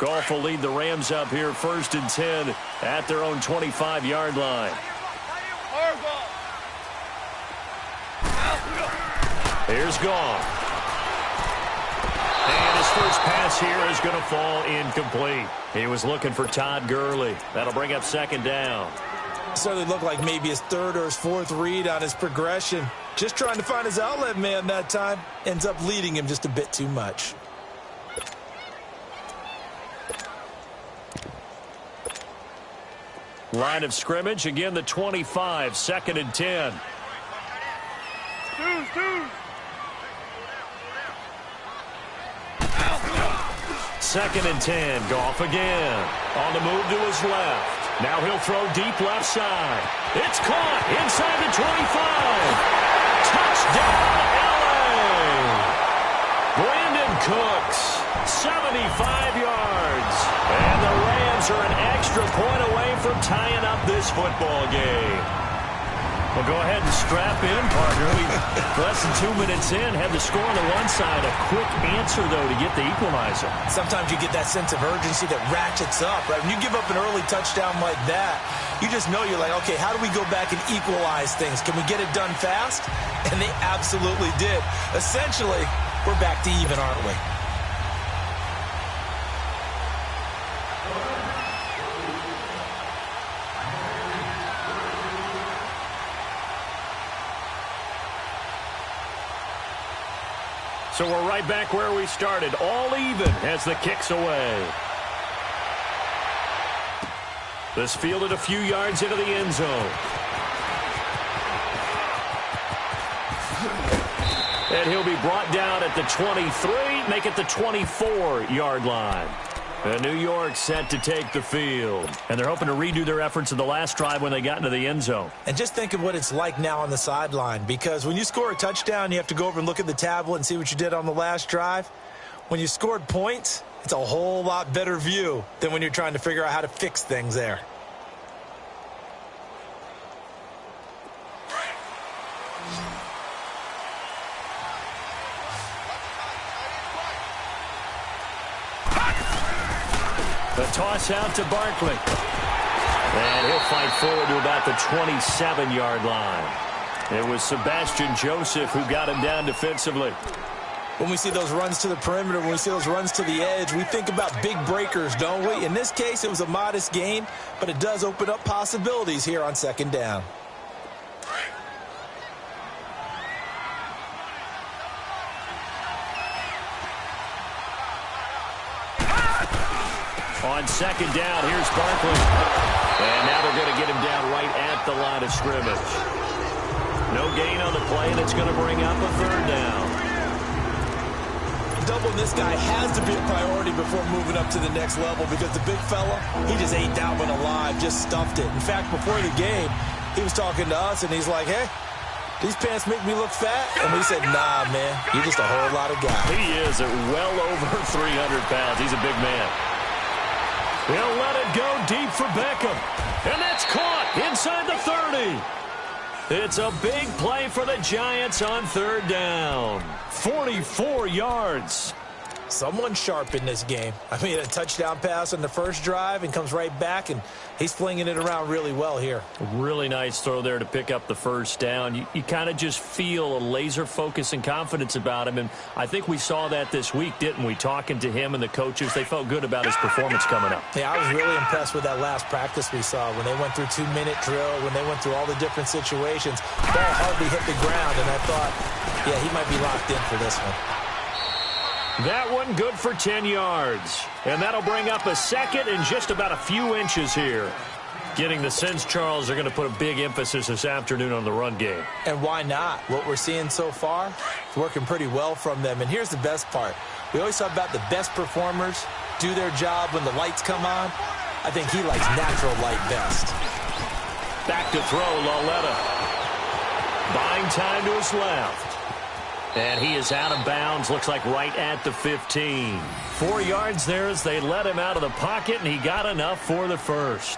Goff will lead the Rams up here 1st and 10 at their own 25-yard line. Here's Goff. And his first pass here is going to fall incomplete. He was looking for Todd Gurley. That'll bring up 2nd down. Certainly looked like maybe his 3rd or his 4th read on his progression. Just trying to find his outlet man that time. Ends up leading him just a bit too much. Line of scrimmage, again the 25, 2nd and 10. 2nd and 10, Goff again. On the move to his left. Now he'll throw deep left side. It's caught inside the 25. Touchdown, LA! Brandon Cooks, 75 yards. And the Rams are an extra point away from tying up this football game. Well, go ahead and strap in, partner. Less than 2 minutes in, had the score on the one side. A quick answer, though, to get the equalizer. Sometimes you get that sense of urgency that ratchets up, right? When you give up an early touchdown like that, you just know you're like, okay, how do we go back and equalize things? Can we get it done fast? And they absolutely did. Essentially, we're back to even, aren't we? So we're right back where we started, all even as the kick's away. This fielded a few yards into the end zone. And he'll be brought down at the 23, make it the 24-yard line. And New York set to take the field. And they're hoping to redo their efforts in the last drive when they got into the end zone. And just think of what it's like now on the sideline. Because when you score a touchdown, you have to go over and look at the tablet and see what you did on the last drive. When you scored points, it's a whole lot better view than when you're trying to figure out how to fix things there. The toss out to Barkley. And he'll fight forward to about the 27-yard line. It was Sebastian Joseph who got him down defensively. When we see those runs to the perimeter, when we see those runs to the edge, we think about big breakers, don't we? In this case, it was a modest gain, but it does open up possibilities here on 2nd down. On 2nd down, here's Barkley. And now they're going to get him down right at the line of scrimmage. No gain on the play, and it's going to bring up a 3rd down. Doubling this guy has to be a priority before moving up to the next level because the big fella, he just ate that one alive, just stuffed it. In fact, before the game, he was talking to us, and he's like, hey, these pants make me look fat? And we said, nah, man, you're just a whole lot of guy. He is at well over 300 pounds. He's a big man. He'll let it go deep for Beckham. And that's caught inside the 30. It's a big play for the Giants on 3rd down. 44 yards. Someone sharp in this game. I mean, a touchdown pass on the first drive and comes right back, and he's flinging it around really well here. Really nice throw there to pick up the 1st down. You kind of just feel a laser focus and confidence about him, and I think we saw that this week, didn't we? Talking to him and the coaches, they felt good about his performance coming up. Yeah, I was really impressed with that last practice we saw when they went through 2-minute drill, when they went through all the different situations. Ball hardly hit the ground, and I thought, yeah, he might be locked in for this one. That one good for 10 yards. And that'll bring up a 2nd and just about a few inches here. Getting the sense, Charles, they're going to put a big emphasis this afternoon on the run game. And why not? What we're seeing so far is working pretty well from them. And here's the best part. We always talk about the best performers do their job when the lights come on. I think he likes natural light best. Back to throw, Lauletta. Buying time to his left. And he is out of bounds, looks like right at the 15. 4 yards there as they let him out of the pocket, and he got enough for the 1st.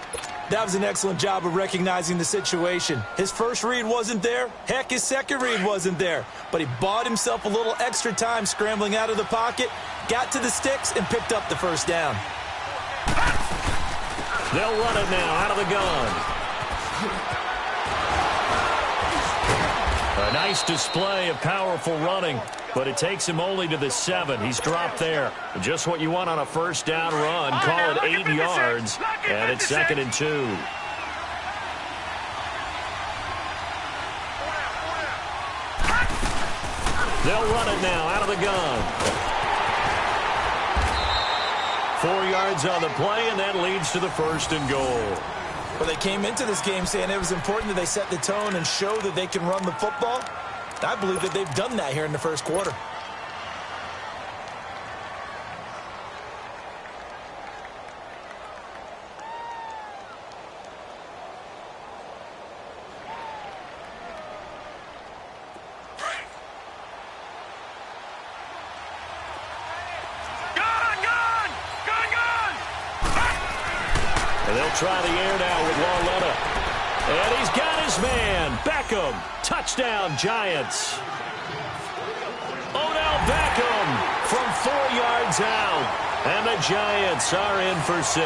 That was an excellent job of recognizing the situation. His first read wasn't there. Heck, his second read wasn't there. But he bought himself a little extra time scrambling out of the pocket, got to the sticks, and picked up the 1st down. They'll run it now out of the gun. A nice display of powerful running, but it takes him only to the 7. He's dropped there. Just what you want on a first down run. Call it 8 yards, and it's 2nd and 2. They'll run it now out of the gun. 4 yards on the play, and that leads to the 1st and goal. Well, they came into this game saying it was important that they set the tone and show that they can run the football. I believe that they've done that here in the first quarter. Try the air now with Lauletta. And he's got his man. Beckham. Touchdown, Giants. Odell Beckham from 4 yards out. And the Giants are in for 6.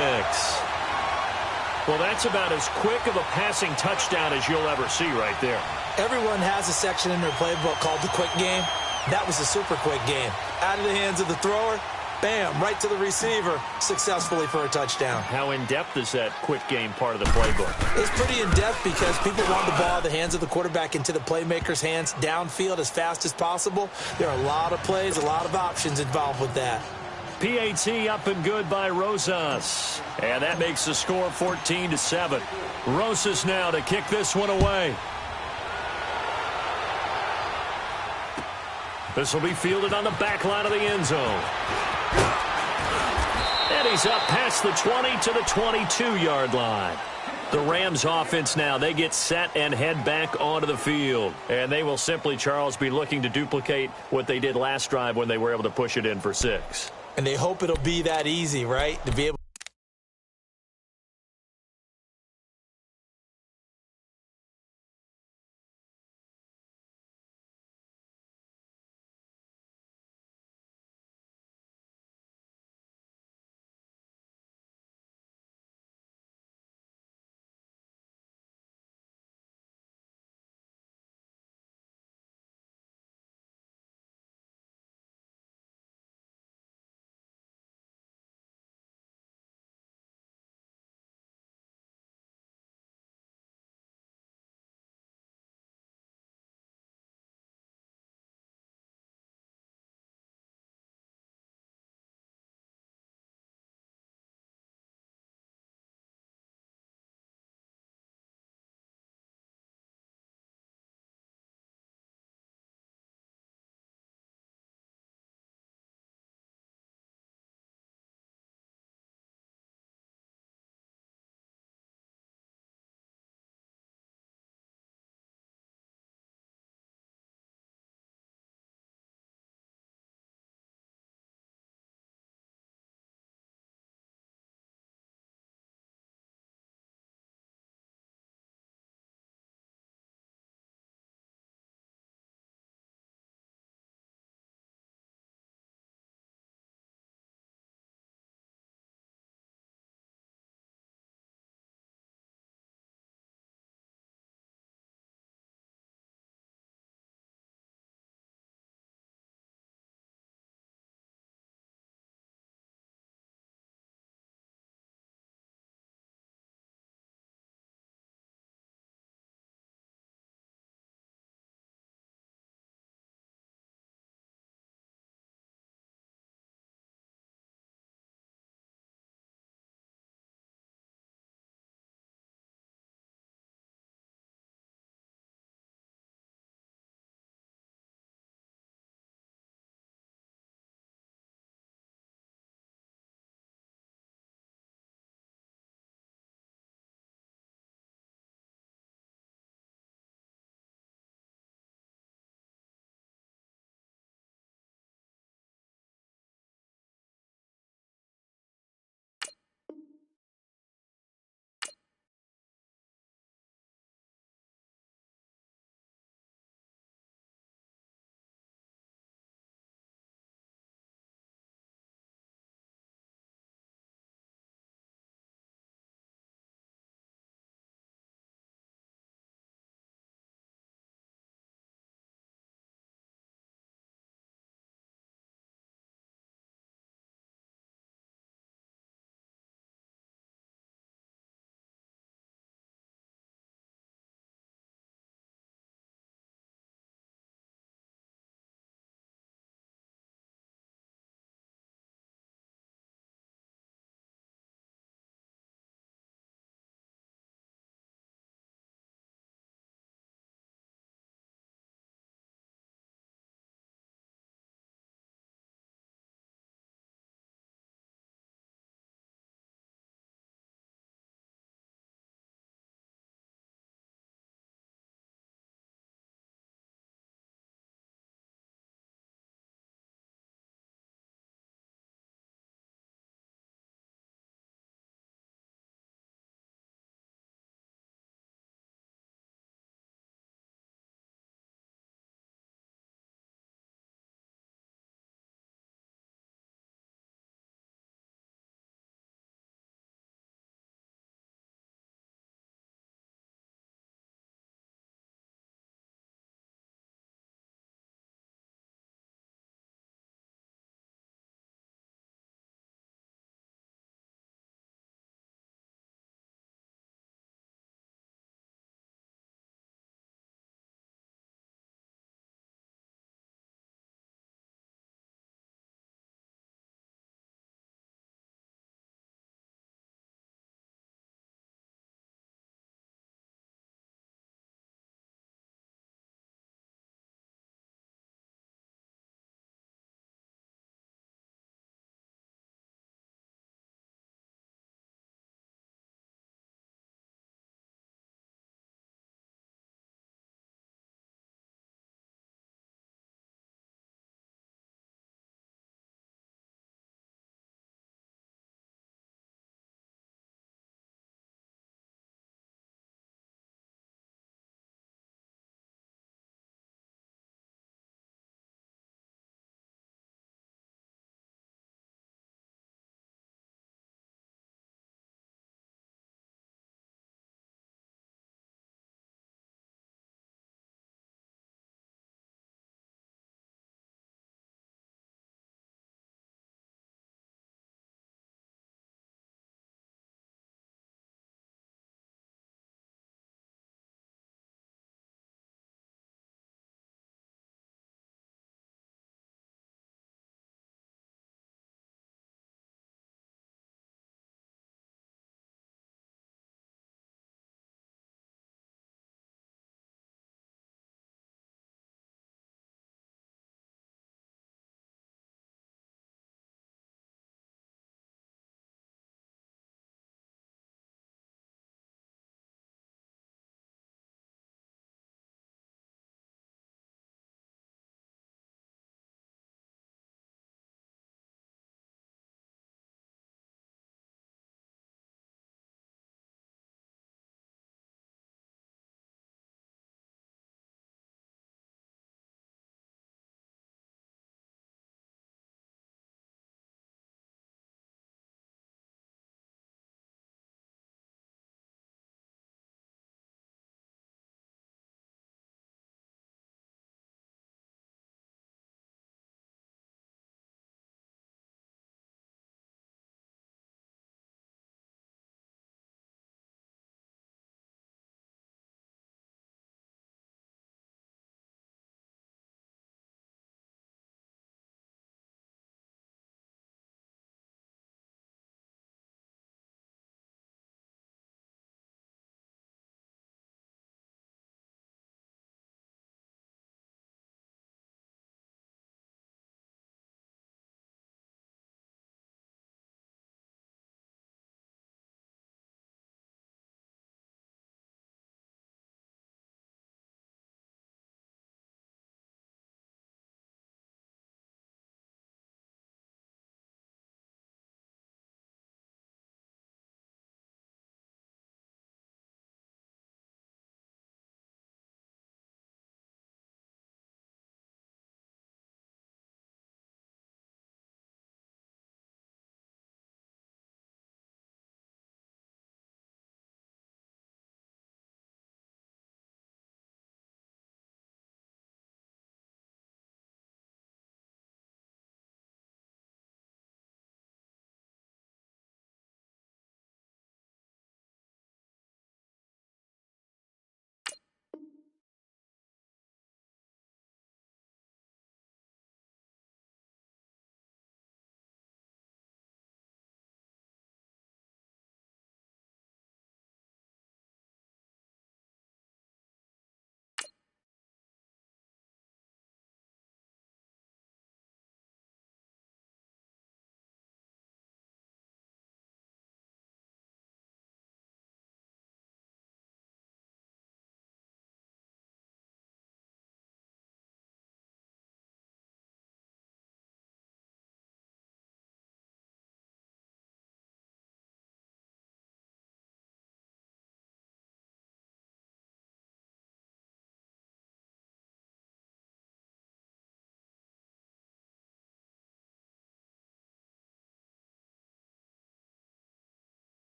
Well, that's about as quick of a passing touchdown as you'll ever see right there. Everyone has a section in their playbook called the quick game. That was a super quick game. Out of the hands of the thrower. Bam, right to the receiver, successfully for a touchdown. How in-depth is that quick game part of the playbook? It's pretty in-depth because people want the ball out of the hands of the quarterback into the playmaker's hands downfield as fast as possible. There are a lot of plays, a lot of options involved with that. PAT up and good by Rosas. And that makes the score 14-7. Rosas now to kick this one away. This will be fielded on the back line of the end zone. And he's up past the 20 to the 22-yard line. The Rams offense now, they get set and head back onto the field. And they will simply, Charles, be looking to duplicate what they did last drive when they were able to push it in for 6. And they hope it'll be that easy, right? To be able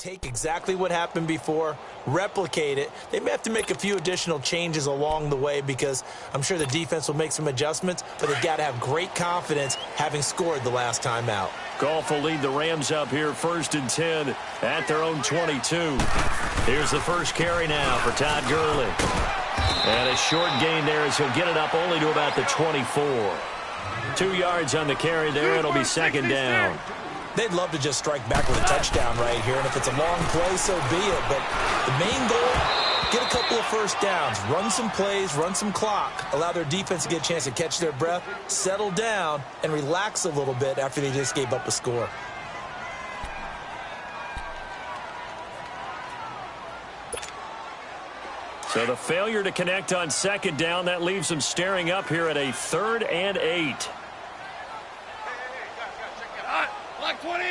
take exactly what happened before, replicate it. They may have to make a few additional changes along the way because I'm sure the defense will make some adjustments, but they've got to have great confidence having scored the last time out. Goff will lead the Rams up here 1st and 10 at their own 22. Here's the first carry now for Todd Gurley. And a short gain there as he'll get it up only to about the 24. 2 yards on the carry there. It'll be 2nd down. They'd love to just strike back with a touchdown right here, and if it's a long play, so be it. But the main goal, get a couple of first downs, run some plays, run some clock, allow their defense to get a chance to catch their breath, settle down, and relax a little bit after they just gave up a score. So the failure to connect on 2nd down, that leaves them staring up here at a 3rd and 8. Black 20!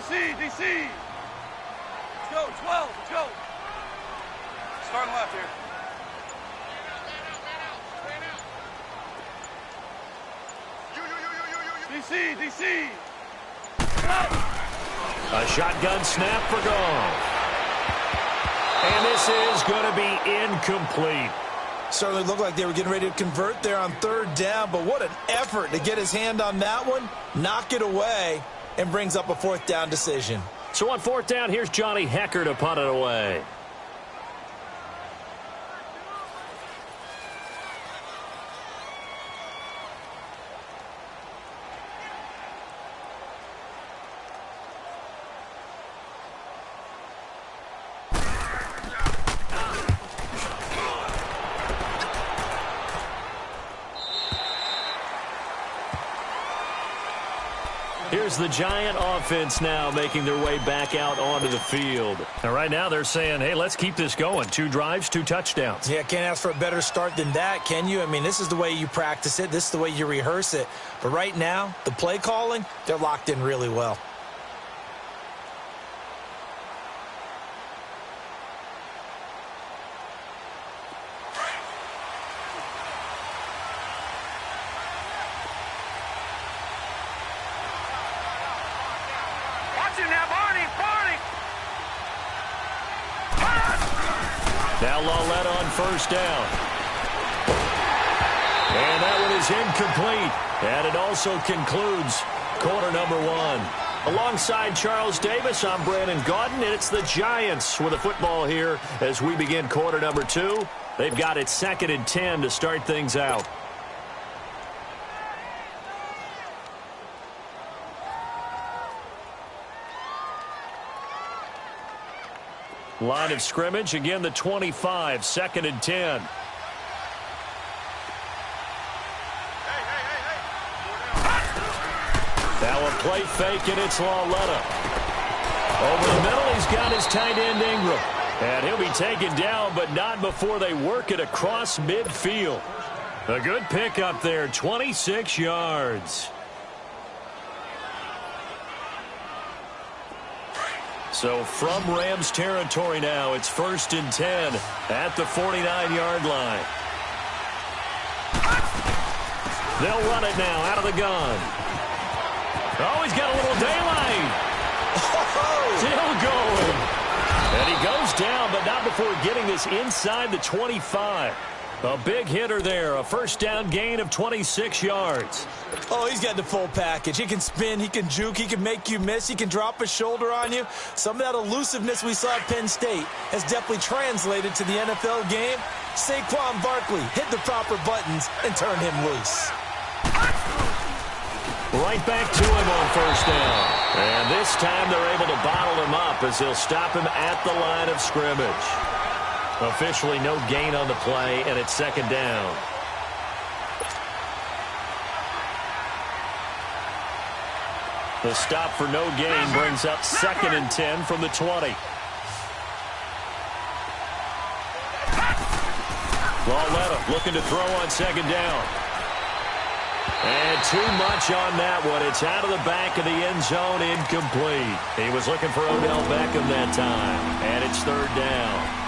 DC! Let's go, 12, let's go! Starting left here. DC! A shotgun snap for Goff. And this is going to be incomplete. Certainly looked like they were getting ready to convert there on 3rd down, but what an effort to get his hand on that one, knock it away, and brings up a 4th down decision. So on 4th down, here's Johnny Hecker to punt it away. Here's the Giant offense now making their way back out onto the field. Now, right now they're saying, hey, let's keep this going. 2 drives, 2 touchdowns. Yeah, can't ask for a better start than that, can you? I mean, this is the way you practice it. This is the way you rehearse it. But right now, the play calling, they're locked in really well. Now Lawlett on 1st down. And that one is incomplete. And it also concludes quarter number 1. Alongside Charles Davis, I'm Brandon Gaudin, and it's the Giants with the football here as we begin quarter number 2. They've got it 2nd and 10 to start things out. Line of scrimmage, again the 25, 2nd and 10. Now a play fake, and it's Lawlett. Over the middle, he's got his tight end Ingram. And he'll be taken down, but not before they work it across midfield. A good pickup there, 26 yards. So from Rams territory now, it's 1st and 10 at the 49-yard line. They'll run it now out of the gun. Oh, he's got a little daylight. Still going. And he goes down, but not before getting this inside the 25. A big hitter there, a 1st down gain of 26 yards. Oh, he's got the full package. He can spin, he can juke, he can make you miss, he can drop a shoulder on you. Some of that elusiveness we saw at Penn State has definitely translated to the NFL game. Saquon Barkley hit the proper buttons and turn him loose. Right back to him on 1st down. And this time they're able to bottle him up as they'll stop him at the line of scrimmage. Officially no gain on the play, and it's 2nd down. The stop for no gain brings up 2nd and 10 from the 20. Lawlett looking to throw on 2nd down. And too much on that one. It's out of the back of the end zone, incomplete. He was looking for Odell Beckham that time, and it's 3rd down.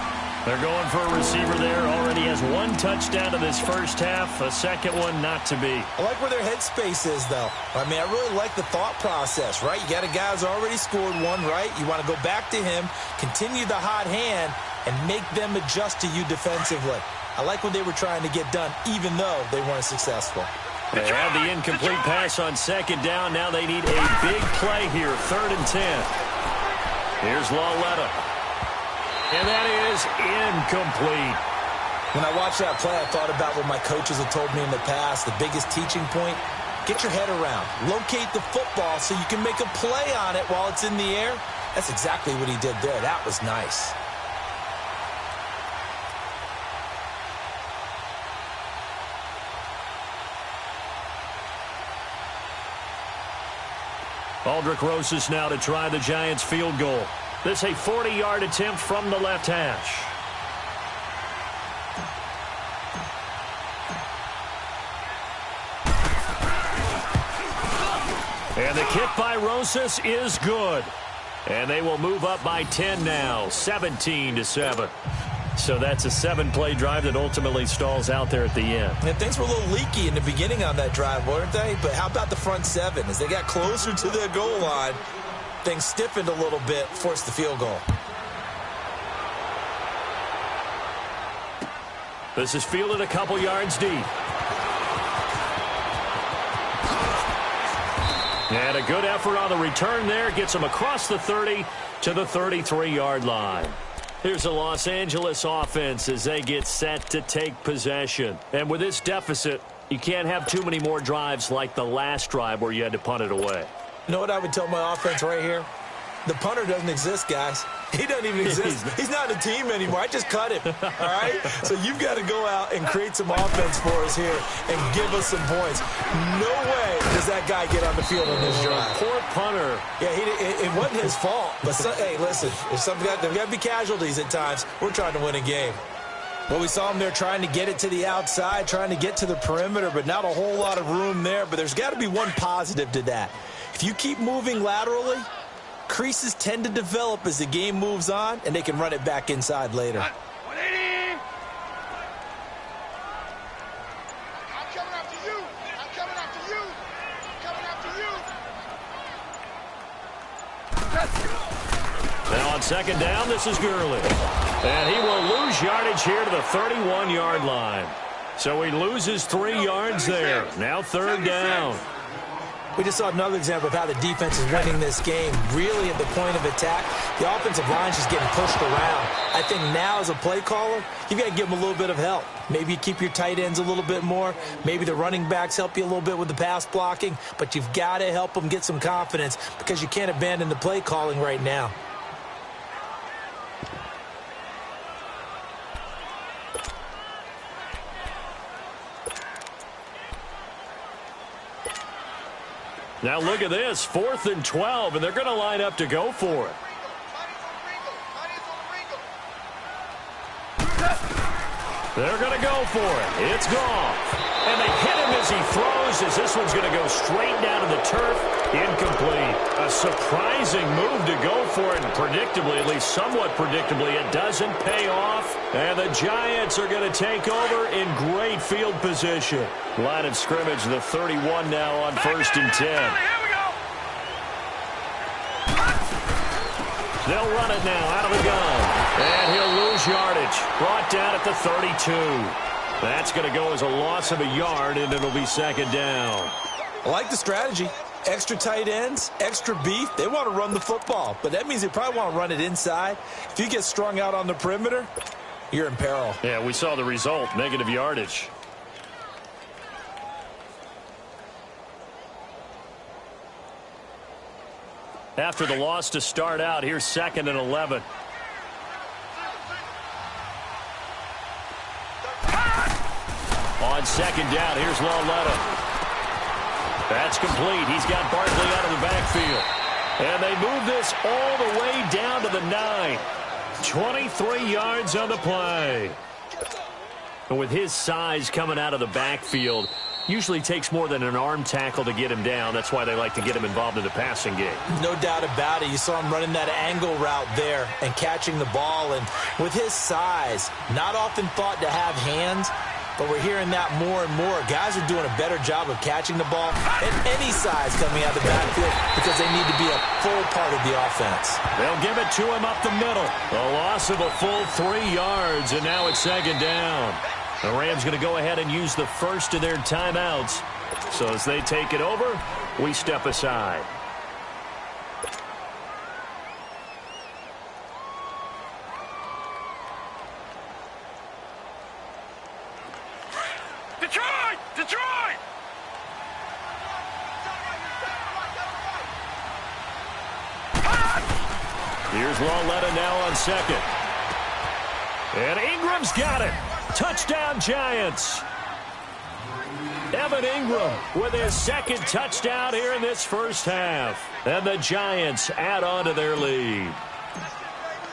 They're going for a receiver there. Already has one touchdown to this first half. A second one not to be. I like where their headspace is, though. I mean, I really like the thought process, right? You got a guy who's already scored one, right? You want to go back to him, continue the hot hand, and make them adjust to you defensively. I like what they were trying to get done, even though they weren't successful. They have the incomplete pass on second down. Now they need a big play here, 3rd and 10. Here's Lawletta. And that is incomplete. When I watched that play, I thought about what my coaches have told me in the past. The biggest teaching point, get your head around. Locate the football so you can make a play on it while it's in the air. That's exactly what he did there. That was nice. Aldrich Rosas now to try the Giants field goal. This a 40-yard attempt from the left hash. And the kick by Rosas is good. And they will move up by 10 now, 17-7. So that's a 7-play drive that ultimately stalls out there at the end. And things were a little leaky in the beginning on that drive, weren't they? But how about the front 7? As they got closer to their goal line, things stiffened a little bit, forced the field goal. This is fielded a couple yards deep. And a good effort on the return there. Gets them across the 30 to the 33-yard line. Here's the Los Angeles offense as they get set to take possession. And with this deficit, you can't have too many more drives like the last drive where you had to punt it away. You know what I would tell my offense right here? The punter doesn't exist, guys. He doesn't even exist. He's not a team anymore. I just cut him, all right? So you've got to go out and create some offense for us here and give us some points. No way does that guy get on the field on this drive. Poor punter. Yeah, it wasn't his fault. But, hey, listen, there's got to be casualties at times. We're trying to win a game. Well, we saw him there trying to get it to the outside, trying to get to the perimeter, but not a whole lot of room there. But there's got to be one positive to that. If you keep moving laterally, creases tend to develop as the game moves on, and they can run it back inside later. 180. I'm coming after you. I'm coming after you. I'm coming after you. Now on second down, this is Gurley. And he will lose yardage here to the 31-yard line. So he loses 3 yards there. Now 3rd down. We just saw another example of how the defense is winning this game. Really at the point of attack, the offensive line is just getting pushed around. I think now as a play caller, you've got to give them a little bit of help. Maybe you keep your tight ends a little bit more. Maybe the running backs help you a little bit with the pass blocking. But you've got to help them get some confidence because you can't abandon the play calling right now. Now look at this, 4th and 12, and they're going to line up to go for it. They're going to go for it. It's gone. And they hit him as he throws, as this one's going to go straight down to the turf. Incomplete. A surprising move to go for it, and predictably, at least somewhat predictably, it doesn't pay off. And the Giants are going to take over in great field position. Line of scrimmage, the 31 now on 1st and 10. They'll run it now out of the gun. And he'll lose yardage. Brought down at the 32. That's going to go as a loss of a yard, and it'll be 2nd down. I like the strategy. Extra tight ends, extra beef. They want to run the football, but that means they probably want to run it inside. If you get strung out on the perimeter, you're in peril. Yeah, we saw the result, negative yardage. After the loss to start out, here's 2nd and 11. On 2nd down, here's Lawletta. That's complete. He's got Barkley out of the backfield. And they move this all the way down to the 9. 23 yards on the play. And with his size coming out of the backfield, Usually takes more than an arm tackle to get him down. That's why they like to get him involved in the passing game. No doubt about it. You saw him running that angle route there and catching the ball. And with his size, not often thought to have hands, but we're hearing that more and more. Guys are doing a better job of catching the ball at any size coming out of the backfield because they need to be a full part of the offense. They'll give it to him up the middle. A loss of a full 3 yards, and now it's second down. The Rams going to go ahead and use the first of their timeouts. So as they take it over, we step aside. Detroit! Detroit! Here's Lauletta now on second. And Ingram's got it. Touchdown, Giants. Evan Ingram with his second touchdown here in this first half. And the Giants add on to their lead.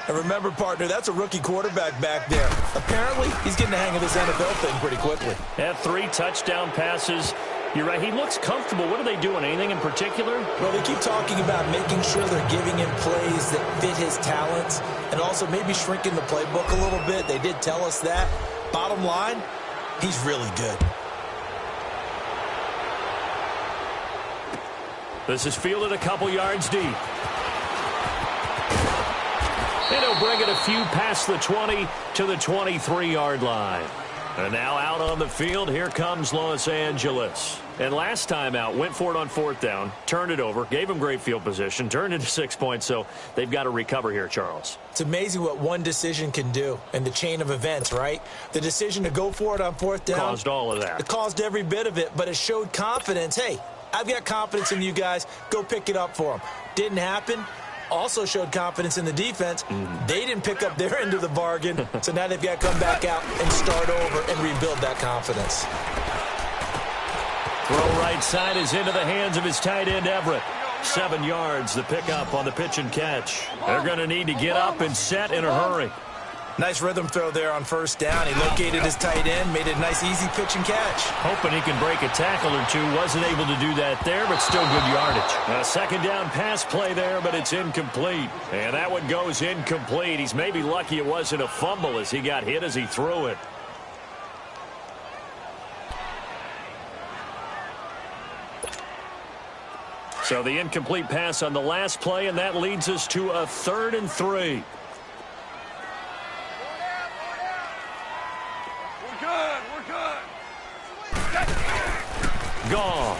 And remember, partner, that's a rookie quarterback back there. Apparently, he's getting the hang of this NFL thing pretty quickly. Had 3 touchdown passes. You're right, he looks comfortable. What are they doing? Anything in particular? Well, they keep talking about making sure they're giving him plays that fit his talents and also maybe shrinking the playbook a little bit. They did tell us that. Bottom line, he's really good. This is fielded a couple yards deep. And he'll bring it a few past the 20 to the 23-yard line. And now out on the field, here comes Los Angeles. And last time out, went for it on 4th down, turned it over, gave him great field position, turned it to 6 points, so they've got to recover here, Charles. It's amazing what one decision can do in the chain of events, right? The decision to go for it on 4th down. Caused all of that. It caused every bit of it, but it showed confidence. Hey, I've got confidence in you guys. Go pick it up for them. Didn't happen. Also showed confidence in the defense. They didn't pick up their end of the bargain, so now they've got to come back out and start over and rebuild that confidence. Throw right side is into the hands of his tight end, Everett. 7 yards, the pickup on the pitch and catch. They're going to need to get up and set in a hurry. Nice rhythm throw there on 1st down. He located his tight end, made it a nice, easy pitch and catch. Hoping he can break a tackle or two. Wasn't able to do that there, but still good yardage. A 2nd down pass play there, but it's incomplete. And that one goes incomplete. He's maybe lucky it wasn't a fumble as he got hit as he threw it. So the incomplete pass on the last play, and that leads us to a 3rd and 3. Goff.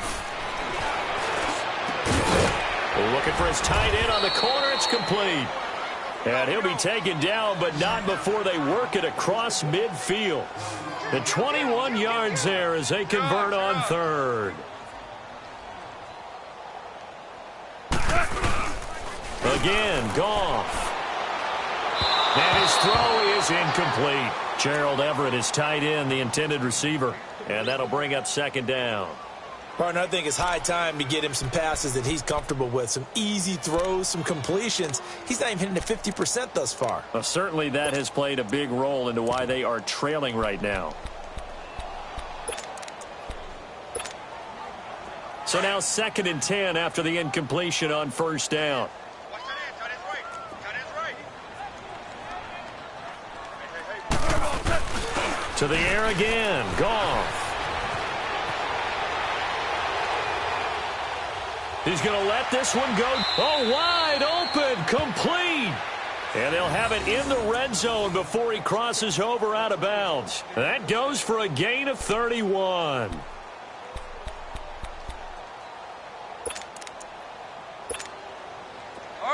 Looking for his tight end on the corner. It's complete. And he'll be taken down, but not before they work it across midfield. The 21 yards there as they convert on 3rd. Again, Goff. And his throw is incomplete. Gerald Everett is tight end, the intended receiver. And that'll bring up 2nd down. Partner, I think it's high time to get him some passes that he's comfortable with. Some easy throws, some completions. He's not even hitting at 50% thus far. Well, certainly that has played a big role into why they are trailing right now. So now 2nd and 10 after the incompletion on 1st down. To the air again. Goff. He's going to let this one go. Oh, wide open. Complete. And they'll have it in the red zone before he crosses over out of bounds. That goes for a gain of 31.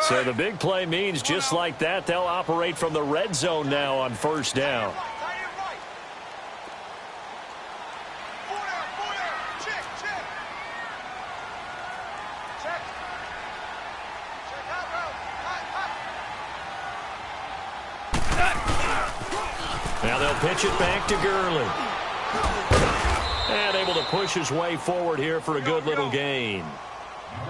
So the big play means just like that, they'll operate from the red zone now on 1st down. Now they'll pitch it back to Gurley. And able to push his way forward here for a good little gain.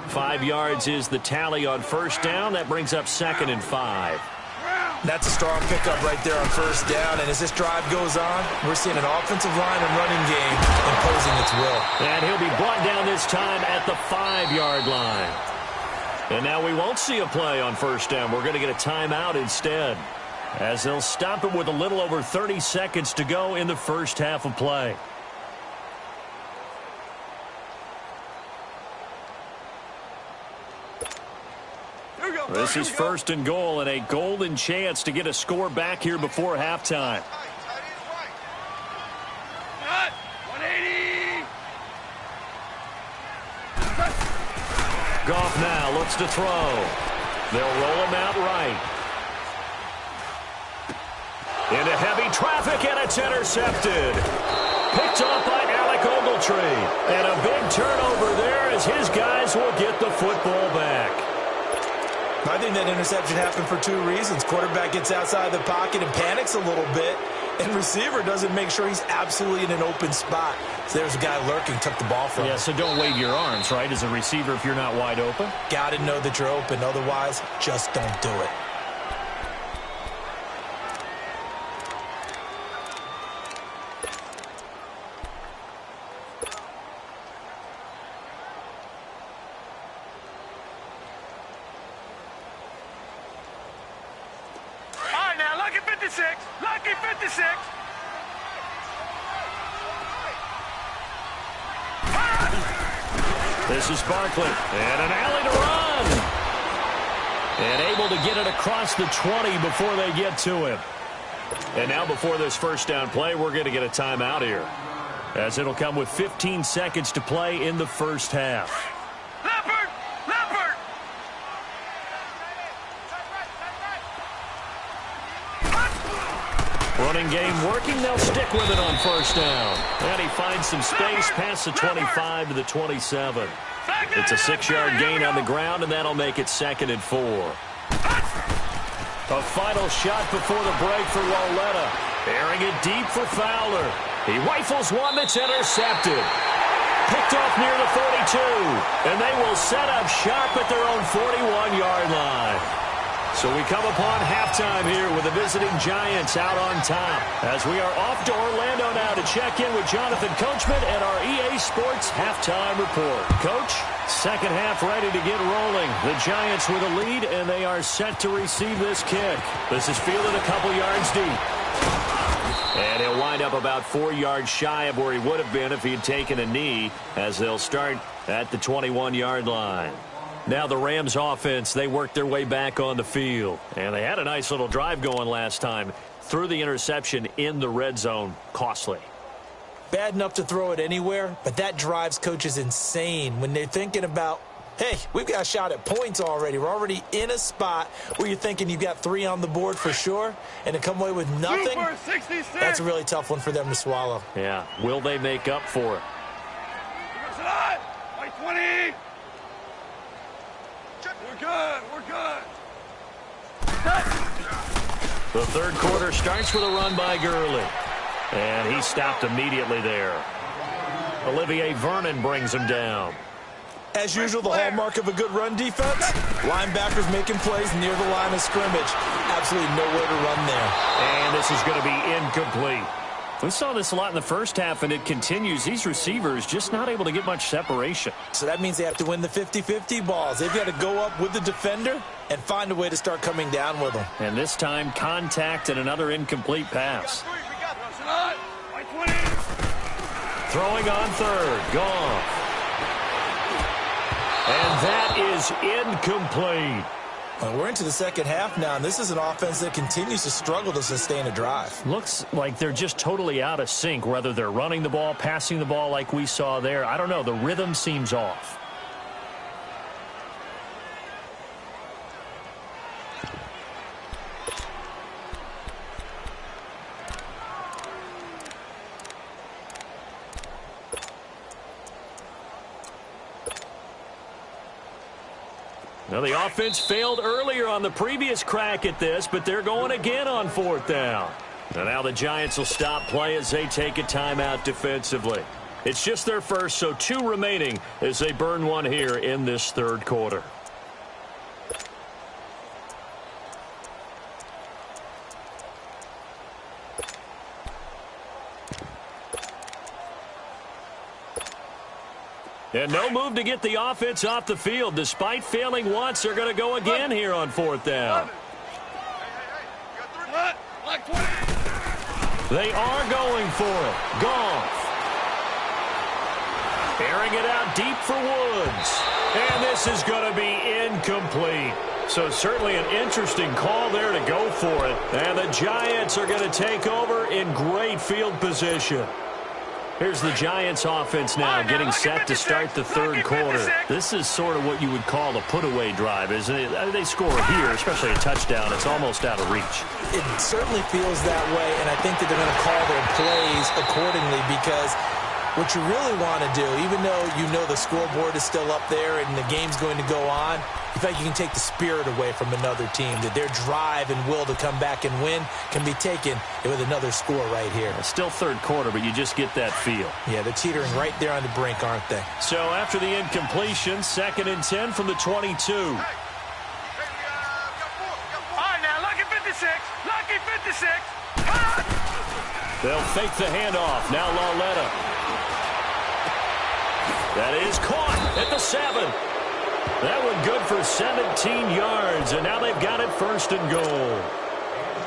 5 yards is the tally on 1st down. That brings up 2nd and 5. That's a strong pickup right there on first down. And as this drive goes on, we're seeing an offensive line and running game imposing its will. And he'll be brought down this time at the 5-yard line. And now we won't see a play on first down. We're going to get a timeout instead, as they'll stop it with a little over 30 seconds to go in the first half of play. This is first and goal and a golden chance to get a score back here before halftime. 180. Goff now looks to throw. They'll roll him out right. Into heavy traffic, and it's intercepted. Picked off by Alec Ogletree. And a big turnover there as his guys will get the football back. I think that interception happened for two reasons. Quarterback gets outside the pocket and panics a little bit, and receiver doesn't make sure he's absolutely in an open spot. So there's a guy lurking, took the ball from him. Yeah, so don't wave your arms, right, as a receiver if you're not wide open. Got to know that you're open. Otherwise, just don't do it. Lucky 56. This is Barkley, and an alley to run. And able to get it across the 20 before they get to him. And now before this first down play, we're going to get a timeout here, as it'll come with 15 seconds to play in the first half. Running game working. They'll stick with it on first down. And he finds some space past the 25 to the 27. It's a 6-yard gain on the ground, and that'll make it 2nd and 4. A final shot before the break for Walletta. Airing it deep for Fowler. He rifles one that's intercepted. Picked off near the 42. And they will set up shop at their own 41-yard line. So we come upon halftime here with the visiting Giants out on top, as we are off to Orlando now to check in with Jonathan Coachman and our EA Sports halftime report. Coach, second half ready to get rolling. The Giants with a lead, and they are set to receive this kick. This is fielded a couple yards deep. And he'll wind up about 4 yards shy of where he would have been if he had taken a knee, as they'll start at the 21-yard line. Now the Rams offense, they worked their way back on the field. And they had a nice little drive going last time. Threw the interception in the red zone. Costly. Bad enough to throw it anywhere, but that drives coaches insane when they're thinking about, hey, we've got a shot at points already. We're already in a spot where you're thinking you've got 3 on the board for sure, and to come away with nothing, that's a really tough one for them to swallow. Yeah, will they make up for it? 20. We're good. The third quarter starts with a run by Gurley. And he stopped immediately there. Olivier Vernon brings him down. As usual, the hallmark of a good run defense, linebackers making plays near the line of scrimmage. Absolutely nowhere to run there. And this is going to be incomplete. We saw this a lot in the first half, and it continues. These receivers just not able to get much separation. So that means they have to win the 50-50 balls. They've got to go up with the defender and find a way to start coming down with them. And this time, contact and another incomplete pass. Throwing on third. Gone. And that is incomplete. We're into the second half now, and this is an offense that continues to struggle to sustain a drive. Looks like they're just totally out of sync, whether they're running the ball, passing the ball like we saw there. I don't know. The rhythm seems off. Now, the offense failed earlier on the previous crack at this, but they're going again on fourth down. And now the Giants will stop play as they take a timeout defensively. It's just their first, so 2 remaining as they burn one here in this third quarter. And no move to get the offense off the field. Despite failing once, they're going to go again here on 4th down. They are going for it. Goff. Airing it out deep for Woods. And this is going to be incomplete. So certainly an interesting call there to go for it. And the Giants are going to take over in great field position. Here's the Giants offense now getting set to start the 3rd quarter. This is sort of what you would call a put-away drive, isn't it? They score here, especially a touchdown. It's almost out of reach. It certainly feels that way, and I think that they're going to call their plays accordingly because what you really want to do, even though you know the scoreboard is still up there and the game's going to go on, in fact, you can take the spirit away from another team, that their drive and will to come back and win can be taken with another score right here. It's still 3rd quarter, but you just get that feel. Yeah, they're teetering right there on the brink, aren't they? So after the incompletion, 2nd and 10 from the 22. All right, now, lucky 56. Lucky 56. They'll fake the handoff. Now Lauletta. That is caught at the 7. That one good for 17 yards, and now they've got it 1st and goal.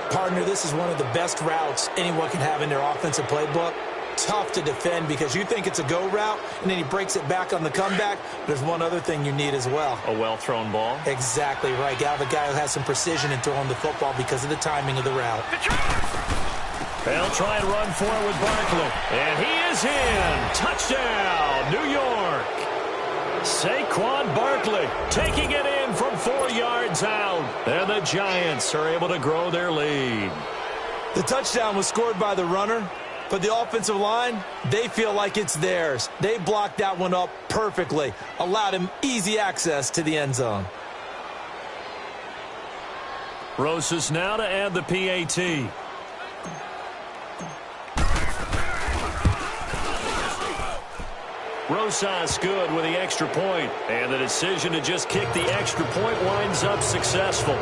Partner, this is one of the best routes anyone can have in their offensive playbook. Tough to defend because you think it's a go route, and then he breaks it back on the comeback. There's one other thing you need as well. A well-thrown ball? Exactly right. You have a guy who has some precision in throwing the football because of the timing of the route. They'll try and run for it with Barkley. And he is in. Touchdown, New York. Saquon Barkley taking it in from 4 yards out. And the Giants are able to grow their lead. The touchdown was scored by the runner, but the offensive line, they feel like it's theirs. They blocked that one up perfectly, allowed him easy access to the end zone. Rosas now to add the PAT. Rosas good with the extra point, and the decision to just kick the extra point winds up successful.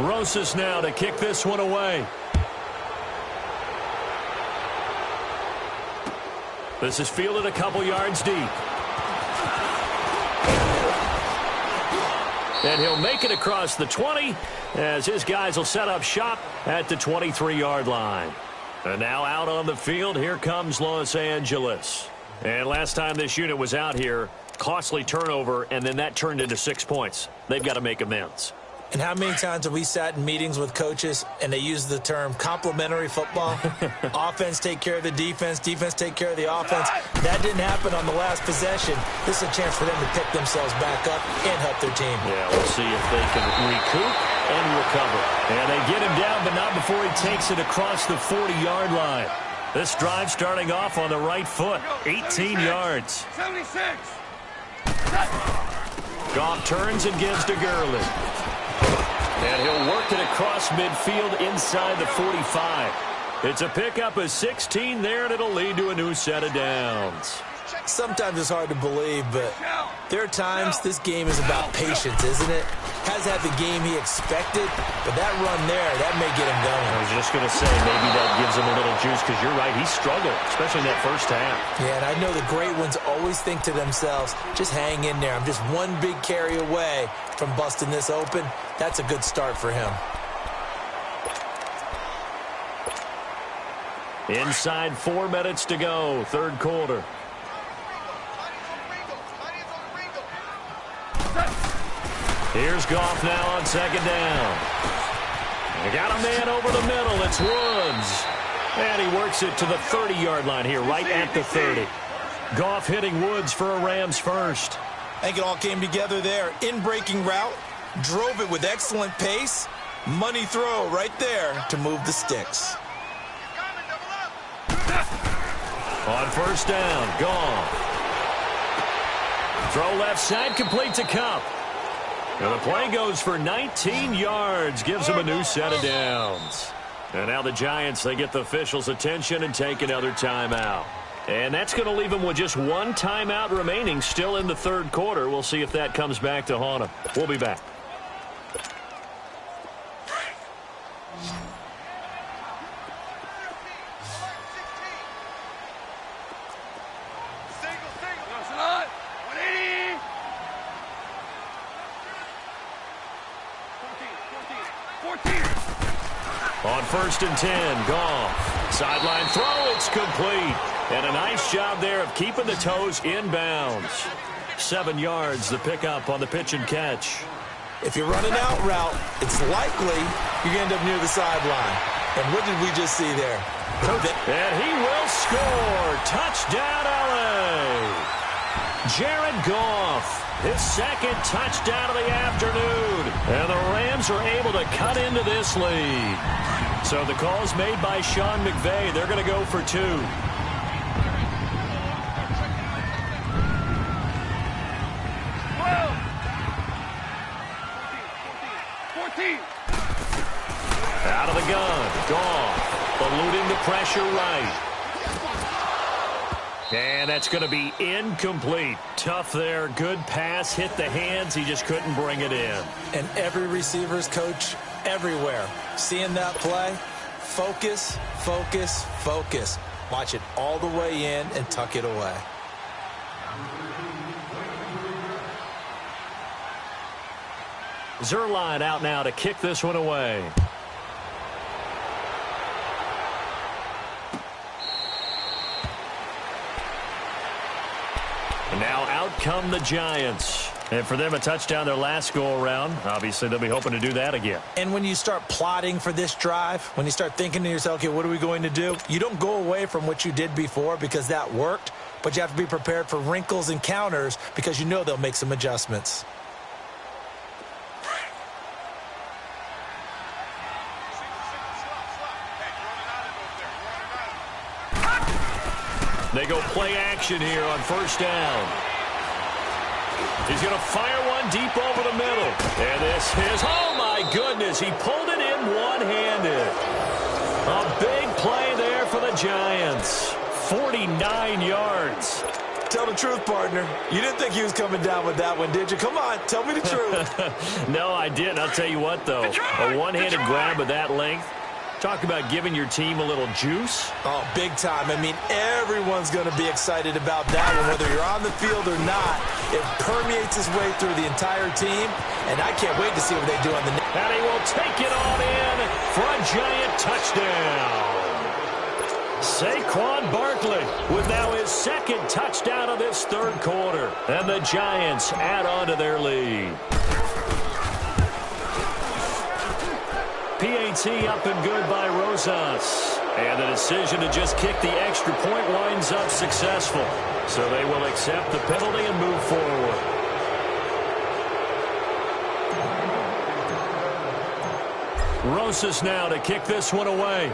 Rosas now to kick this one away. This is fielded a couple yards deep. And he'll make it across the 20 as his guys will set up shop at the 23-yard line. And now out on the field, here comes Los Angeles. And last time this unit was out here, costly turnover, and then that turned into 6 points. They've got to make amends. And how many times have we sat in meetings with coaches and they use the term complementary football? Offense take care of the defense, defense take care of the offense. That didn't happen on the last possession. This is a chance for them to pick themselves back up and help their team. Yeah, we'll see if they can recoup and recover. And they get him down, but not before he takes it across the 40-yard line. This drive starting off on the right foot, 18 yards. 76. Goff turns and gives to Gurley. And he'll work it across midfield inside the 45. It's a pickup of 16 there, and it'll lead to a new set of downs. Sometimes it's hard to believe, but there are times this game is about patience, isn't it? Has had the game he expected, but that run there, that may get him going. I was just going to say, maybe that gives him a little juice, because you're right, he struggled, especially in that first half. Yeah, and I know the great ones always think to themselves, just hang in there. I'm just one big carry away from busting this open. That's a good start for him. Inside 4 minutes to go, third quarter. Here's Goff now on second down. They got a man over the middle. It's Woods. And he works it to the 30-yard line here, right at the 30. Goff hitting Woods for a Rams first. I think it all came together there. In-breaking route, drove it with excellent pace. Money throw right there to move the sticks. On first down, Goff. Throw left side, complete to Kupp. And the play goes for 19 yards, gives him a new set of downs. And now the Giants, they get the officials' attention and take another timeout. And that's going to leave them with just one timeout remaining still in the third quarter. We'll see if that comes back to haunt them. We'll be back. On 1st and 10, Goff. Sideline throw, it's complete. And a nice job there of keeping the toes inbounds. 7 yards, the pickup on the pitch and catch. If you're running out route, it's likely you're going to end up near the sideline. And what did we just see there? And he will score. Touchdown, L.A. Jared Goff, his second touchdown of the afternoon. And the Rams are able to cut into this lead. So the call's made by Sean McVay. They're going to go for 2. Out of the gun, Goff, eluding the pressure right. And that's going to be incomplete. Tough there, good pass, hit the hands, he just couldn't bring it in. And every receiver's coach everywhere, seeing that play, focus, focus, focus. Watch it all the way in and tuck it away. Zerline out now to kick this one away. And now out come the Giants. And for them, a touchdown their last go-around. Obviously, they'll be hoping to do that again. And when you start plotting for this drive, when you start thinking to yourself, okay, what are we going to do? You don't go away from what you did before because that worked, but you have to be prepared for wrinkles and counters because you know they'll make some adjustments. They go play action here on 1st down. He's going to fire one deep over the middle. And this is, oh my goodness, he pulled it in one-handed. A big play there for the Giants. 49 yards. Tell the truth, partner. You didn't think he was coming down with that one, did you? Come on, tell me the truth. No, I didn't. I'll tell you what, though. A one-handed grab of that length. Talk about giving your team a little juice. Oh, big time. I mean, everyone's going to be excited about that one, whether you're on the field or not. It permeates its way through the entire team, and I can't wait to see what they do on the next. And he will take it on in for a Giant touchdown. Saquon Barkley with now his second touchdown of this 3rd quarter. And the Giants add on to their lead. PAT up and good by Rosas. And the decision to just kick the extra point winds up successful. So they will accept the penalty and move forward. Rosas now to kick this one away.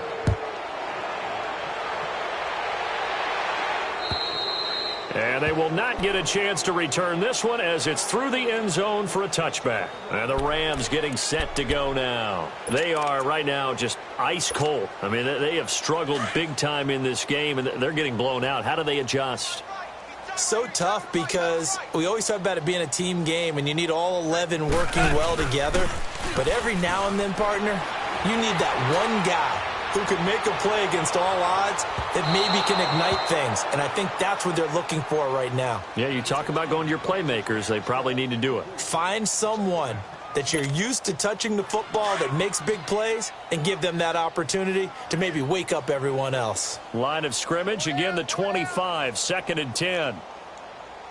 And they will not get a chance to return this one as it's through the end zone for a touchback. And the Rams getting set to go now. They are right now just ice cold. I mean, they have struggled big time in this game, and they're getting blown out. How do they adjust? So tough because we always talk about it being a team game, and you need all 11 working well together. But every now and then, partner, you need that one guy who can make a play against all odds that maybe can ignite things. And I think that's what they're looking for right now. Yeah, you talk about going to your playmakers. They probably need to do it. Find someone that you're used to touching the football that makes big plays and give them that opportunity to maybe wake up everyone else. Line of scrimmage, again the 25, 2nd and 10.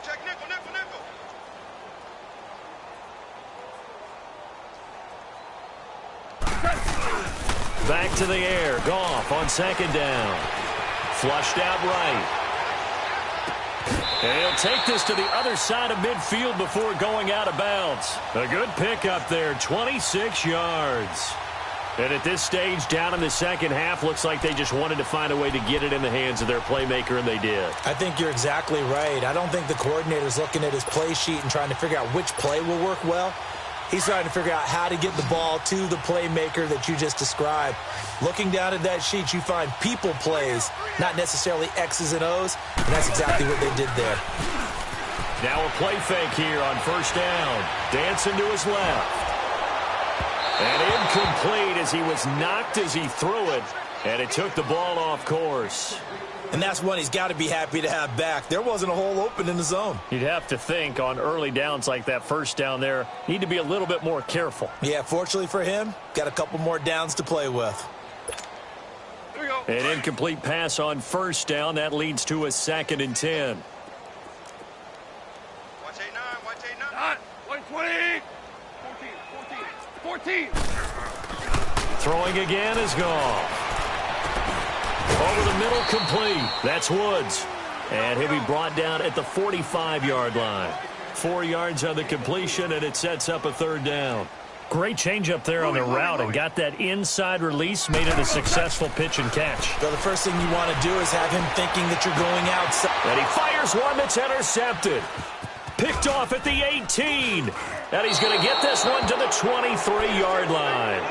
Check nickel, nickel, nickel. Back to the air. Goff on 2nd down. Flushed out right. And he'll take this to the other side of midfield before going out of bounds. A good pickup there, 26 yards. And at this stage, down in the second half, looks like they just wanted to find a way to get it in the hands of their playmaker, and they did. I think you're exactly right. I don't think the coordinator's looking at his play sheet and trying to figure out which play will work well. He's trying to figure out how to get the ball to the playmaker that you just described. Looking down at that sheet, you find people plays, not necessarily X's and O's, and that's exactly what they did there. Now a play fake here on 1st down. Dancing to his left. And incomplete as he was knocked as he threw it, and it took the ball off course. And that's one he's got to be happy to have back. There wasn't a hole open in the zone. You'd have to think on early downs like that first down there, need to be a little bit more careful. Yeah, fortunately for him, got a couple more downs to play with. An incomplete pass on first down. That leads to a 2nd and 10. Watch 8-9, watch 8-9. 120. 14. Throwing again is gone. Over the middle, complete. That's Woods. And he'll be brought down at the 45-yard line. 4 yards on the completion, and it sets up a 3rd down. Great change up there on the route and got that inside release, made it a successful pitch and catch. So the first thing you want to do is have him thinking that you're going outside. And he fires one that's intercepted. Picked off at the 18. And he's going to get this one to the 23-yard line.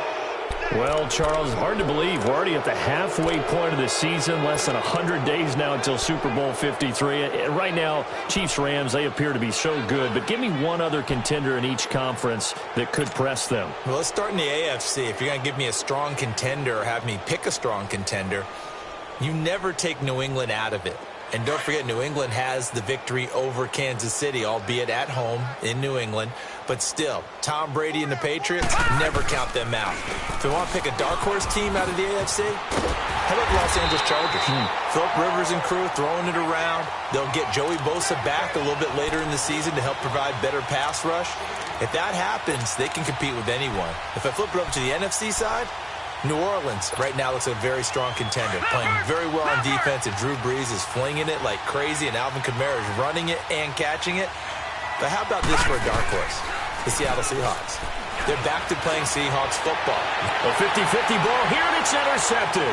Well, Charles, hard to believe we're already at the halfway point of the season, less than 100 days now until Super Bowl 53. Right now, Chiefs-Rams, they appear to be so good, but give me one other contender in each conference that could press them. Well, let's start in the AFC. If you're going to give me a strong contender or have me pick a strong contender, you never take New England out of it. And don't forget, New England has the victory over Kansas City, albeit at home in New England. But still, Tom Brady and the Patriots, never count them out. If you want to pick a dark horse team out of the AFC, how about the Los Angeles Chargers? Philip Rivers and crew throwing it around. They'll get Joey Bosa back a little bit later in the season to help provide better pass rush. If that happens, they can compete with anyone. If I flip it over to the NFC side, New Orleans right now looks like a very strong contender, playing very well on defense, and Drew Brees is flinging it like crazy, and Alvin Kamara is running it and catching it. But how about this for a dark horse? The Seattle Seahawks. They're back to playing Seahawks football. A 50-50 ball here, and it's intercepted.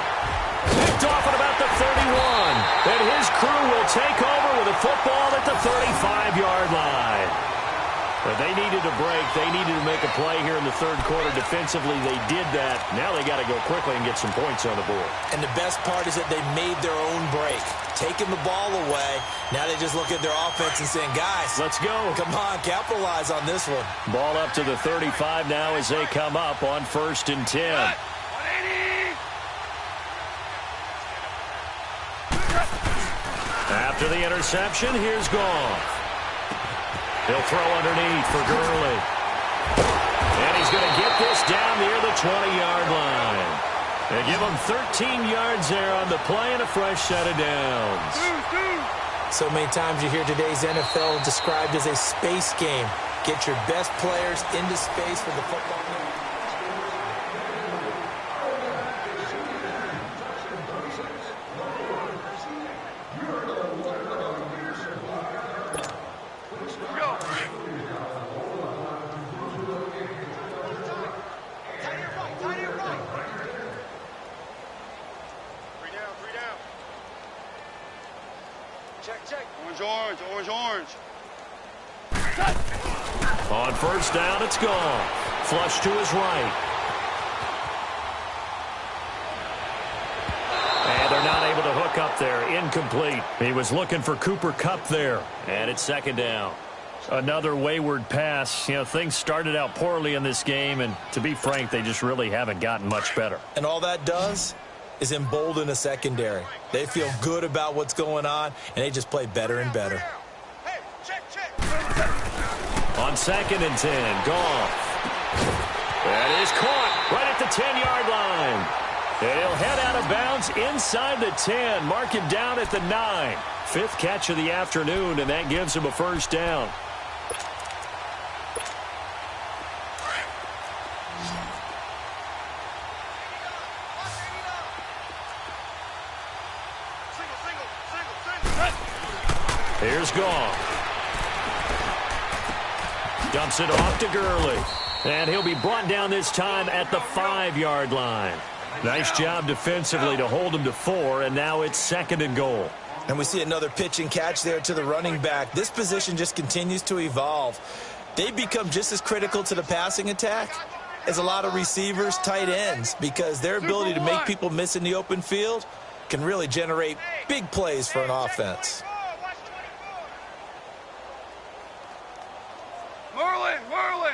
Picked off at about the 31. And his crew will take over with a football at the 35-yard line. But they needed a break. They needed to make a play here in the 3rd quarter. Defensively, they did that. Now they got to go quickly and get some points on the board. And the best part is that they made their own break, taking the ball away. Now they just look at their offense and saying, guys, let's go. Come on, capitalize on this one. Ball up to the 35 now as they come up on 1st and 10. 180. After the interception, here's Goff. He'll throw underneath for Gurley. And he's going to get this down near the 20-yard line. They give him 13 yards there on the play and a fresh set of downs. So many times you hear today's NFL described as a space game. Get your best players into space for the football game. Orange. On 1st down, it's gone. Flush to his right. And they're not able to hook up there. Incomplete. He was looking for Cooper Kupp there. And it's 2nd down. Another wayward pass. You know, things started out poorly in this game, and to be frank, they just really haven't gotten much better. And all that does is embolden a secondary. They feel good about what's going on, and they just play better and better. Hey, check. On 2nd and 10, Goff. That is caught right at the 10-yard line. And he'll head out of bounds inside the 10. Mark him down at the 9. 5th catch of the afternoon, and that gives him a 1st down. Here's Goff. Dumps it off to Gurley. And he'll be brought down this time at the 5-yard line. Nice job defensively to hold him to 4, and now it's 2nd and goal. And we see another pitch and catch there to the running back. This position just continues to evolve. They become just as critical to the passing attack as a lot of receivers, tight ends, because their ability to make people miss in the open field can really generate big plays for an offense. Merlin.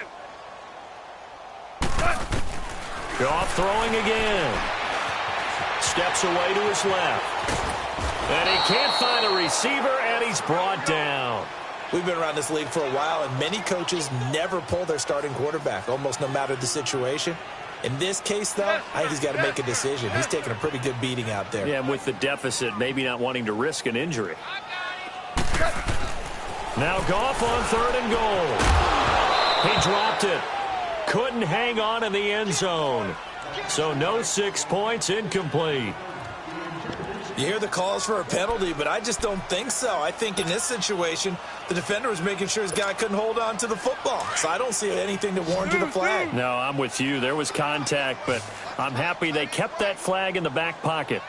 Goff throwing again. Steps away to his left. And he can't find a receiver, and he's brought down. We've been around this league for a while, and many coaches never pull their starting quarterback, almost no matter the situation. In this case, though, I think he's got to make a decision. He's taking a pretty good beating out there. Yeah, and with the deficit, maybe not wanting to risk an injury. Now Goff on 3rd and goal. He dropped it. Couldn't hang on in the end zone. So no 6 points, incomplete. You hear the calls for a penalty, but I just don't think so. I think in this situation, the defender was making sure his guy couldn't hold on to the football. So I don't see anything to warrant a flag. No, I'm with you. There was contact, but I'm happy they kept that flag in the back pocket.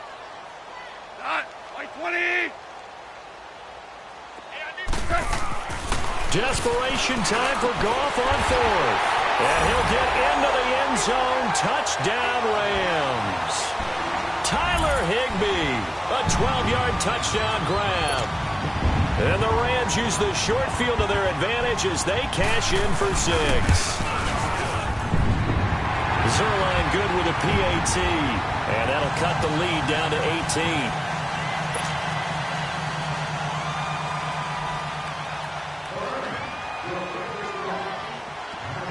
Desperation time for Goff on 4th. And he'll get into the end zone. Touchdown, Rams. Tyler Higbee, a 12-yard touchdown grab. And the Rams use the short field to their advantage as they cash in for 6. Zerline good with a PAT. And that'll cut the lead down to 18.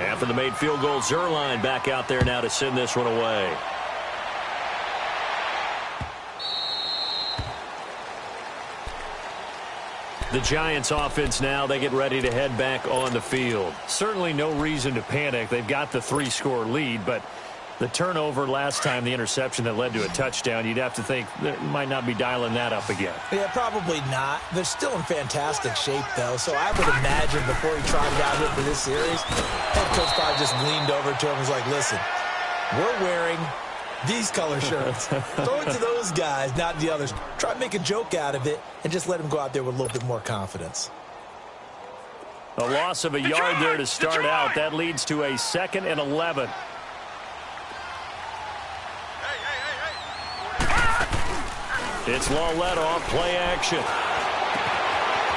After the made field goal, Zerline back out there now to send this one away. The Giants offense now, they get ready to head back on the field. Certainly no reason to panic. They've got the 3-score lead, but the turnover last time, the interception that led to a touchdown, you'd have to think they might not be dialing that up again. Yeah, probably not. They're still in fantastic shape, though, so I would imagine before he trotted out here for this series, head coach probably just leaned over to him and was like, listen, we're wearing these color shirts. Throw it to those guys, not the others. Try to make a joke out of it and just let him go out there with a little bit more confidence. A loss of a yard there to start out. That leads to a 2nd and 11. It's Lawlett off play action.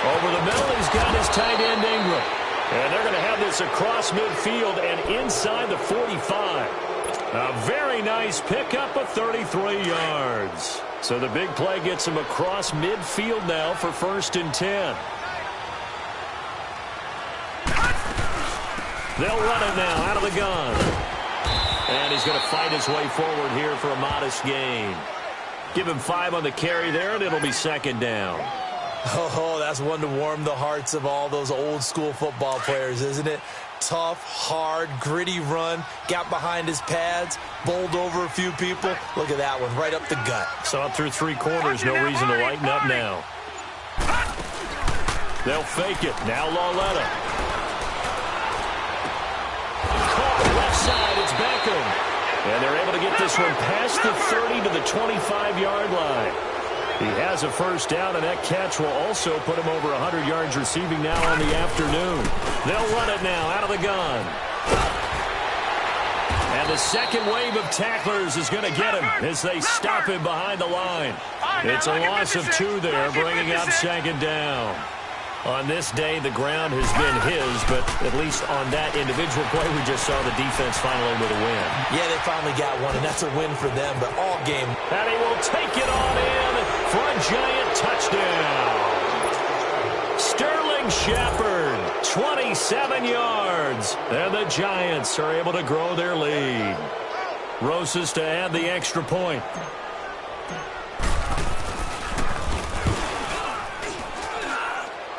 Over the middle, he's got his tight end Ingram. And they're going to have this across midfield and inside the 45. A very nice pickup of 33 yards. So the big play gets him across midfield now for 1st and 10. They'll run it now out of the gun. And he's going to fight his way forward here for a modest gain. Give him 5 on the carry there, and it'll be 2nd down. Oh, that's one to warm the hearts of all those old-school football players, isn't it? Tough, hard, gritty run, got behind his pads, bowled over a few people. Look at that one, right up the gut. Saw it through 3 quarters, no reason to lighten up now. They'll fake it. Now Lawlett. Caught left side, it's Beckham. And they're able to get this one past the 30 to the 25-yard line. He has a 1st down, and that catch will also put him over 100 yards receiving now on the afternoon. They'll run it now out of the gun. And the second wave of tacklers is going to get him as they stop him behind the line. It's a loss of 2 there, bringing up 2nd down. On this day, the ground has been his, but at least on that individual play, we just saw the defense finally with a win. Yeah, they finally got one, and that's a win for them, but all game. And he will take it on in for a Giant touchdown. Sterling Shepard, 27 yards, and the Giants are able to grow their lead. Rosas to add the extra point.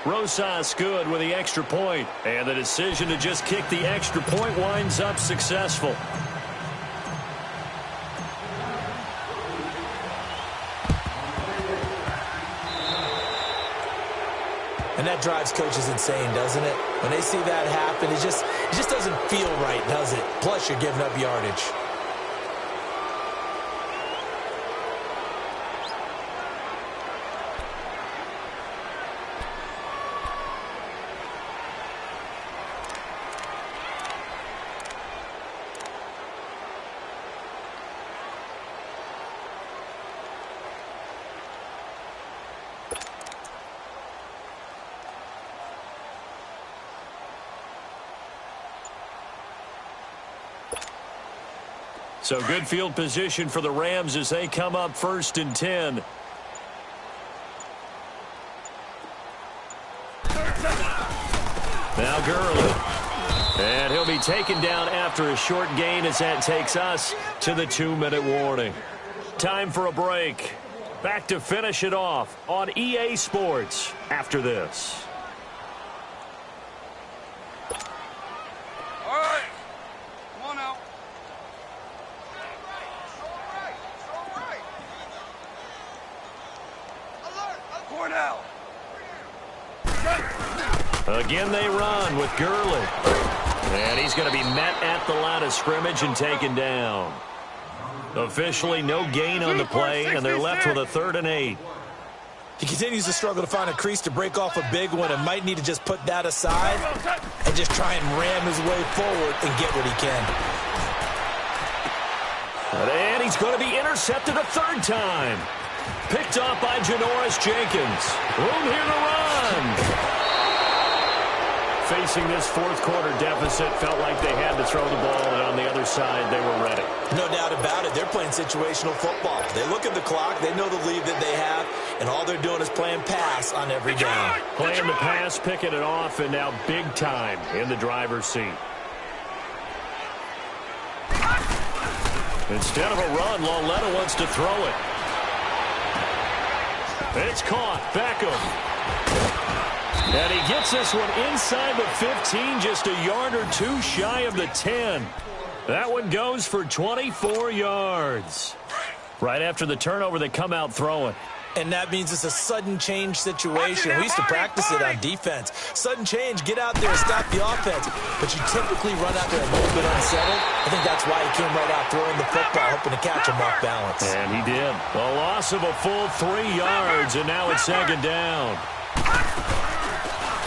Rosas good with the extra point, and the decision to just kick the extra point winds up successful. And that drives coaches insane, doesn't it? When they see that happen, it just doesn't feel right, does it? Plus, you're giving up yardage. So good field position for the Rams as they come up 1st and 10. Now Gurley. And he'll be taken down after a short gain as that takes us to the 2-minute warning. Time for a break. Back to finish it off on EA Sports after this. All right. Come on now. Cornell. Again they run with Gurley. And he's going to be met at the line of scrimmage and taken down. Officially no gain on the play, and they're left with a 3rd and 8. He continues to struggle to find a crease to break off a big one and might need to just put that aside and just try and ram his way forward and get what he can. And he's going to be intercepted a 3rd time. Picked off by Janoris Jenkins. Room here to run. Facing this 4th quarter deficit, felt like they had to throw the ball, and on the other side, they were ready. No doubt about it. They're playing situational football. They look at the clock. They know the lead that they have, and all they're doing is playing pass on every down. Playing the pass, picking it off, and now big time in the driver's seat. Instead of a run, Lauletta wants to throw it. It's caught. Beckham. And he gets this one inside the 15, just a yard or 2 shy of the 10. That one goes for 24 yards. Right after the turnover, they come out throwing. And that means it's a sudden change situation. We used to practice it on defense. Sudden change, get out there, stop the offense. But you typically run out there a little bit unsettled. I think that's why he came right out throwing the football, hoping to catch him off balance. And he did. A loss of a full 3 yards, and now it's 2nd down.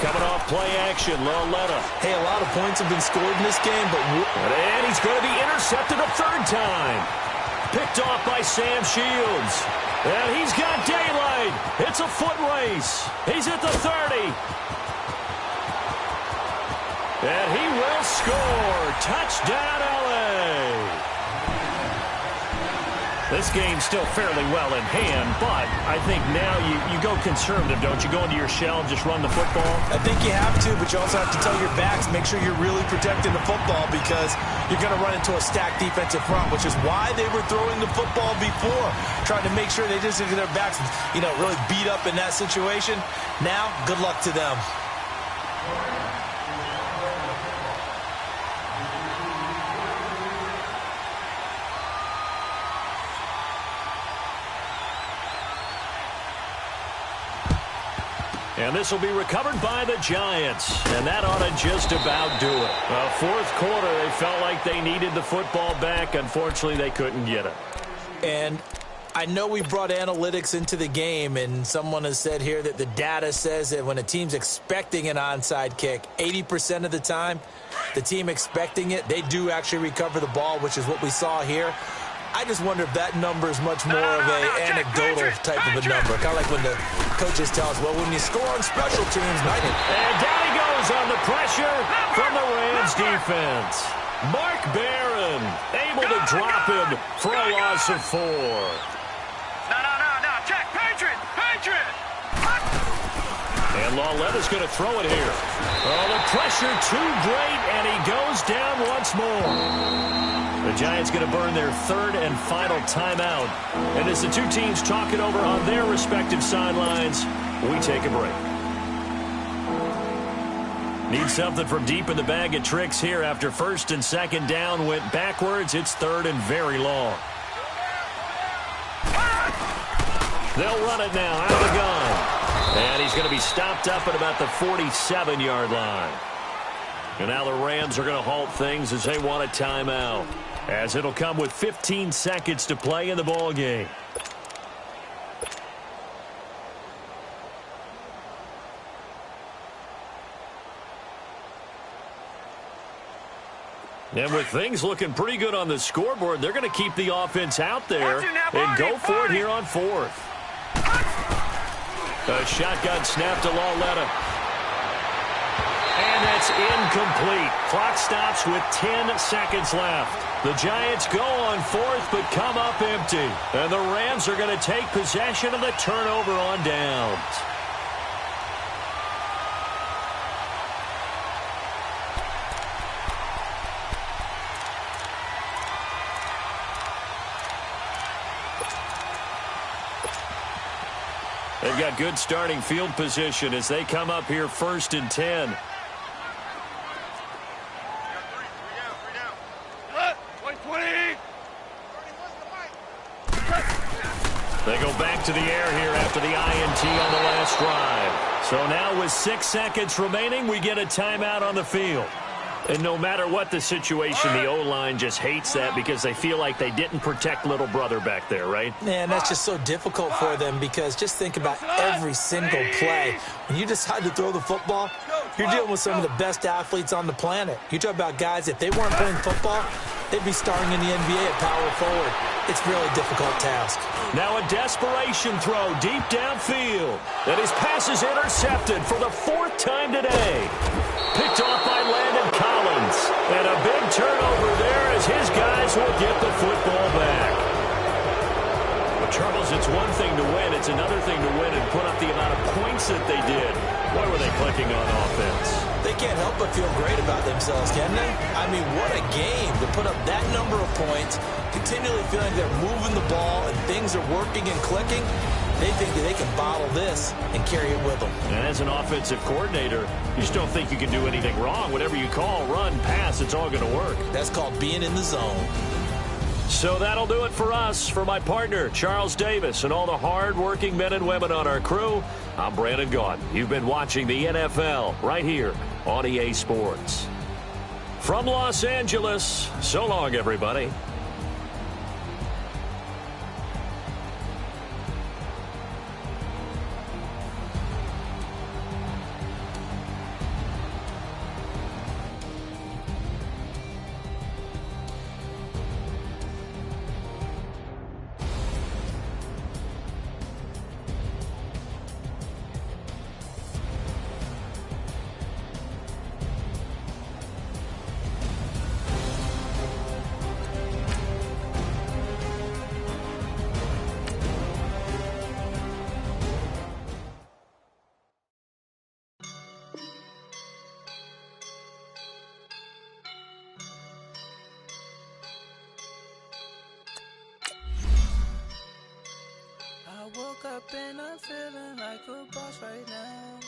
Coming off play action, Lauletta. Hey, a lot of points have been scored in this game, but... And he's going to be intercepted a 3rd time. Picked off by Sam Shields. And he's got daylight. It's a foot race. He's at the 30. And he will score. Touchdown, L.A. This game's still fairly well in hand, but I think now you go conservative, don't you? Go into your shell and just run the football? I think you have to, but you also have to tell your backs, make sure you're really protecting the football because you're going to run into a stacked defensive front, which is why they were throwing the football before, trying to make sure they just get their backs, really beat up in that situation. Now, good luck to them. And this will be recovered by the Giants. And that ought to just about do it. 4th quarter, they felt like they needed the football back. Unfortunately, they couldn't get it. And I know we brought analytics into the game, and someone has said here that the data says that when a team's expecting an onside kick, 80% of the time, the team expecting it, they do actually recover the ball, which is what we saw here. I just wonder if that number is much more of an anecdotal type of a number. Kind of like when the coaches tell us, well, when you score on special teams, and down he goes on the pressure from the Rams defense. Mark Barron able to drop him for a loss of 4. No, check, Patriot. And Lauletta's going to throw it here. Oh, the pressure too great, and he goes down once more. The Giants going to burn their 3rd and final timeout. And as the two teams talk it over on their respective sidelines, we take a break. Need something from deep in the bag of tricks here after 1st and 2nd down went backwards. It's 3rd and very long. They'll run it now out of the gun. And he's going to be stopped up at about the 47-yard line. And now the Rams are going to halt things as they want a timeout, as it'll come with 15 seconds to play in the ball game. And with things looking pretty good on the scoreboard, they're going to keep the offense out there and go for it here on 4th. A shotgun snap to Lauletta. And that That's incomplete. Clock stops with 10 seconds left. The Giants go on fourth but come up empty. And the Rams are going to take possession of the turnover on downs. They've got good starting field position as they come up here 1st and 10. They go back to the air here after the INT on the last drive. So now with 6 seconds remaining, we get a timeout on the field. And no matter what the situation, the O-line just hates that because they feel like they didn't protect little brother back there, right? Man, that's just so difficult for them because just think about every single play. When you decide to throw the football, you're dealing with some of the best athletes on the planet. You talk about guys, if they weren't playing football, they'd be starring in the NBA at power forward. It's a really difficult task. Now a desperation throw deep downfield. And his pass is intercepted for the 4th time today. Picked off by Landon Collins. And a big turnover there as his guys will get the football back. But Charles, it's one thing to win. It's another thing to win and put up the amount of points that they did. What were they clicking on offense? They can't help but feel great about themselves, can they? I mean, what a game to put up that number of points, continually feeling they're moving the ball and things are working and clicking. They think that they can bottle this and carry it with them. And as an offensive coordinator, you just don't think you can do anything wrong. Whatever you call, run, pass, it's all going to work. That's called being in the zone. So that'll do it for us. For my partner, Charles Davis, and all the hard-working men and women on our crew, I'm Brandon Gaudin. You've been watching the NFL right here on EA Sports. From Los Angeles, so long, everybody. I woke up and I'm feeling like a boss right now.